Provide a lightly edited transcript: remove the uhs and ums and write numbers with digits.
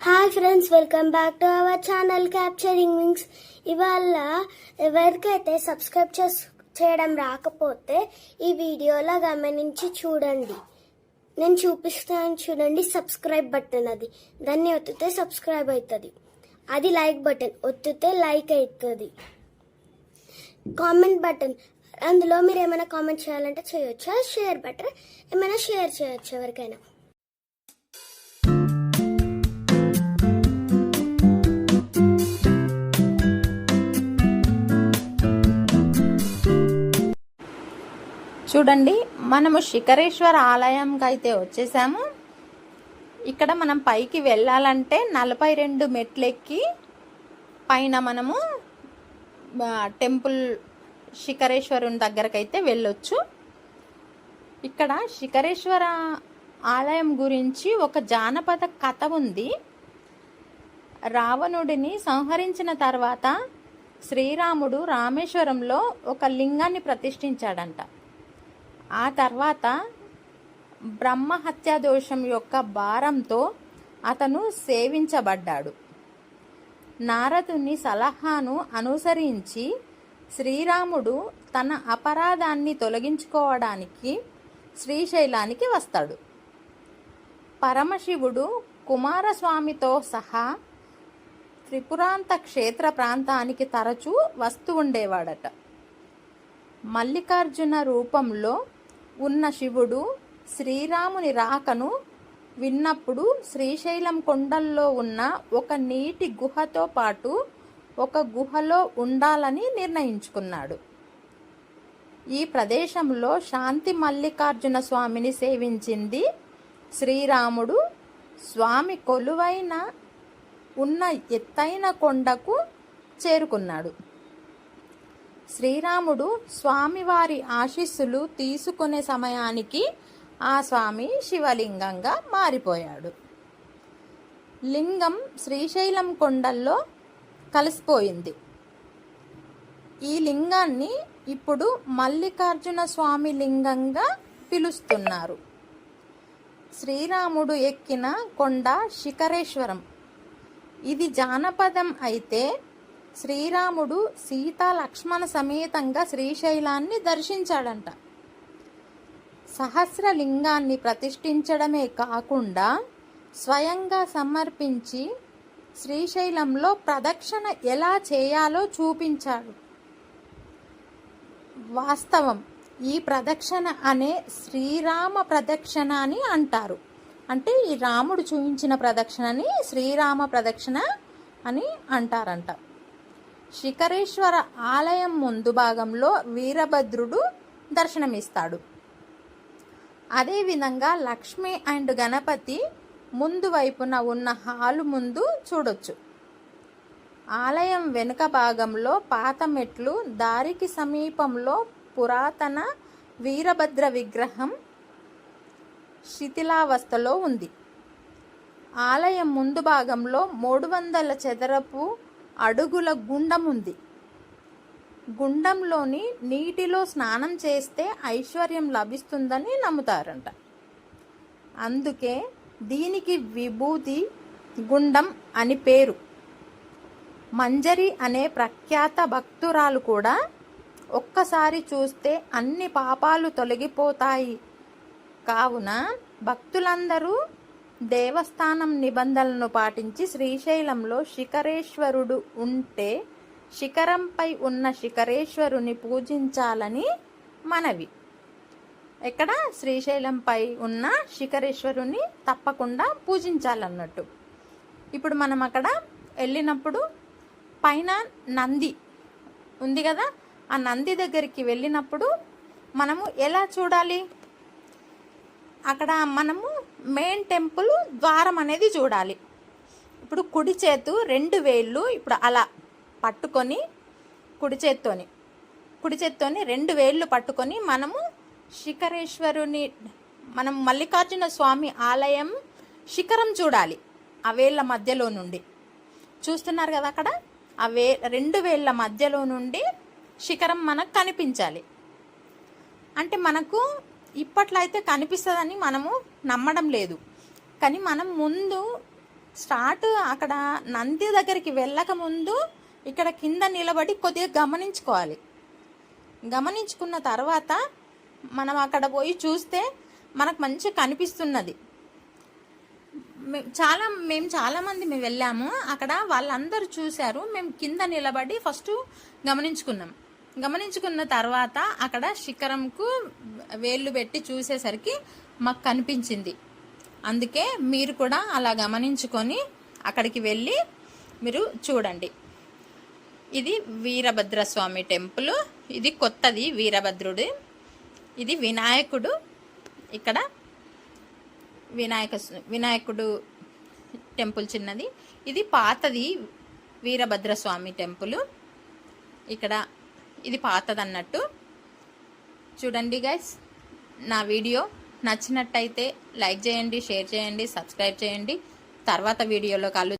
Hi friends, welcome back to our channel capturing wings. ఇవాళ ఎవరికైతే subscribe చేయడం రాకపోతే ఈ వీడియోలో గమనించి చూడండి. నేను చూపిస్తాను చూడండి. సబ్స్క్రైబ్ బటన్, అది దాన్ని ఒత్తితే సబ్స్క్రైబ్ అవుతుంది. అది లైక్ బటన్ ఒత్తితే లైక్ అవుతుంది. కామెంట్ బటన్, అందులో మీరు ఏమైనా కామెంట్ చేయాలంటే చేయొచ్చు. షేర్ బటన్, ఏమైనా షేర్ చేయొచ్చు ఎవరికైనా. చూడండి, మనము శిఖరేశ్వర ఆలయంకి అయితే వచ్చేసాము. ఇక్కడ మనం పైకి వెళ్ళాలంటే 42 మెట్లెక్కి పైన మనము టెంపుల్ శిఖరేశ్వరుని దగ్గరకైతే వెళ్ళొచ్చు. ఇక్కడ శిఖరేశ్వర ఆలయం గురించి ఒక జానపద కథ ఉంది. రావణుడిని సంహరించిన తర్వాత శ్రీరాముడు రామేశ్వరంలో ఒక లింగాన్ని ప్రతిష్ఠించాడంట. ఆ తర్వాత బ్రహ్మహత్యా దోషం యొక్క భారంతో అతను సేవించబడ్డాడు. నారదుని సలహాను అనుసరించి శ్రీరాముడు తన అపరాధాన్ని తొలగించుకోవడానికి శ్రీశైలానికి వస్తాడు. పరమశివుడు కుమారస్వామితో సహా త్రిపురాంత క్షేత్ర ప్రాంతానికి తరచూ వస్తూ ఉండేవాడట. మల్లికార్జున రూపంలో ఉన్న శివుడు శ్రీరాముని రాకను విన్నప్పుడు శ్రీశైలం కొండల్లో ఉన్న ఒక నీటి గుహతో పాటు ఒక గుహలో ఉండాలని నిర్ణయించుకున్నాడు. ఈ ప్రదేశంలో శాంతి మల్లికార్జున స్వామిని సేవించింది శ్రీరాముడు. స్వామి కొలువైన ఉన్న ఎత్తైన కొండకు చేరుకున్నాడు. శ్రీరాముడు స్వామివారి ఆశీస్సులు తీసుకునే సమయానికి ఆ స్వామి శివలింగంగా మారిపోయాడు. లింగం శ్రీశైలం కొండల్లో కలిసిపోయింది. ఈ లింగాన్ని ఇప్పుడు మల్లికార్జున స్వామి లింగంగా పిలుస్తున్నారు. శ్రీరాముడు ఎక్కిన కొండ శిఖరేశ్వరం. ఇది జానపదం అయితే శ్రీరాముడు సీతా లక్ష్మణ సమేతంగా శ్రీశైలాన్ని దర్శించాడంట. సహస్రలింగాన్ని ప్రతిష్ఠించడమే కాకుండా స్వయంగా సమర్పించి శ్రీశైలంలో ప్రదక్షిణ ఎలా చేయాలో చూపించాడు. వాస్తవం, ఈ ప్రదక్షిణ అనే శ్రీరామ ప్రదక్షిణ అని అంటారు. అంటే ఈ రాముడు చూపించిన ప్రదక్షిణని శ్రీరామ ప్రదక్షిణ అని అంటారంట. శిఖరేశ్వర ఆలయం ముందు భాగంలో వీరభద్రుడు దర్శనమిస్తాడు. అదేవిధంగా లక్ష్మి అండ్ గణపతి ముందు వైపున ఉన్న హాలు ముందు చూడొచ్చు. ఆలయం వెనుక భాగంలో పాత మెట్లు, దారికి సమీపంలో పురాతన వీరభద్ర విగ్రహం శిథిలావస్థలో ఉంది. ఆలయం ముందు భాగంలో 300 చదరపు అడుగుల గుండం ఉంది. గుండంలోని నీటిలో స్నానం చేస్తే ఐశ్వర్యం లభిస్తుందని నమ్ముతారంట. అందుకే దీనికి విభూతి గుండం అని పేరు. మంజరి అనే ప్రఖ్యాత భక్తురాలు కూడా ఒక్కసారి చూస్తే అన్ని పాపాలు తొలగిపోతాయి. కావున భక్తులందరూ దేవస్థానం నిబంధనలను పాటించి శ్రీశైలంలో శిఖరేశ్వరుడు ఉంటే శిఖరంపై ఉన్న శిఖరేశ్వరుని పూజించాలని మనవి. ఎక్కడ? శ్రీశైలంపై ఉన్న శిఖరేశ్వరుని తప్పకుండా పూజించాలన్నట్టు. ఇప్పుడు మనం అక్కడ వెళ్ళినప్పుడు పైన నంది ఉంది కదా, ఆ నంది దగ్గరికి వెళ్ళినప్పుడు మనము ఎలా చూడాలి? అక్కడ మనము మెయిన్ టెంపుల్ ద్వారం అనేది చూడాలి. ఇప్పుడు కుడి చేతు 2 వేళ్ళు ఇప్పుడు అలా పట్టుకొని కుడి చేత్తోని 2 వేళ్ళు పట్టుకొని మనము శిఖరేశ్వరుని, మనం మల్లికార్జున స్వామి ఆలయం శిఖరం చూడాలి. ఆ వేళ్ళ మధ్యలో నుండి చూస్తున్నారు కదా, అక్కడ ఆ 2 వేళ్ళ మధ్యలో నుండి శిఖరం మనకు కనిపించాలి. అంటే మనకు ఇప్పట్లో అయితే కనిపిస్తుందని మనము నమ్మడం లేదు. కానీ మనం ముందు స్టార్ట్ అక్కడ నంది దగ్గరికి వెళ్ళక ముందు ఇక్కడ కింద నిలబడి కొద్దిగా గమనించుకోవాలి. గమనించుకున్న తర్వాత మనం అక్కడ పోయి చూస్తే మనకు మంచిగా కనిపిస్తున్నది. మేము చాలామంది మేము వెళ్ళాము, అక్కడ వాళ్ళందరూ చూశారు. మేము కింద నిలబడి ఫస్ట్ గమనించుకున్న తర్వాత అక్కడ శిఖరంకు వేళ్ళు పెట్టి చూసేసరికి మాకు కనిపించింది. అందుకే మీరు కూడా అలా గమనించుకొని అక్కడికి వెళ్ళి మీరు చూడండి. ఇది వీరభద్రస్వామి టెంపుల్. ఇది కొత్తది వీరభద్రుడు. ఇది వినాయకుడు. ఇక్కడ వినాయకుడు టెంపుల్ చిన్నది. ఇది పాతది వీరభద్రస్వామి టెంపుల్. ఇక్కడ ఇది పాతది అన్నట్టు. చూడండి గైస్, నా వీడియో నచ్చినట్టయితే లైక్ చేయండి, షేర్ చేయండి, సబ్స్క్రైబ్ చేయండి. తర్వాత వీడియోలో కలుద్దాం.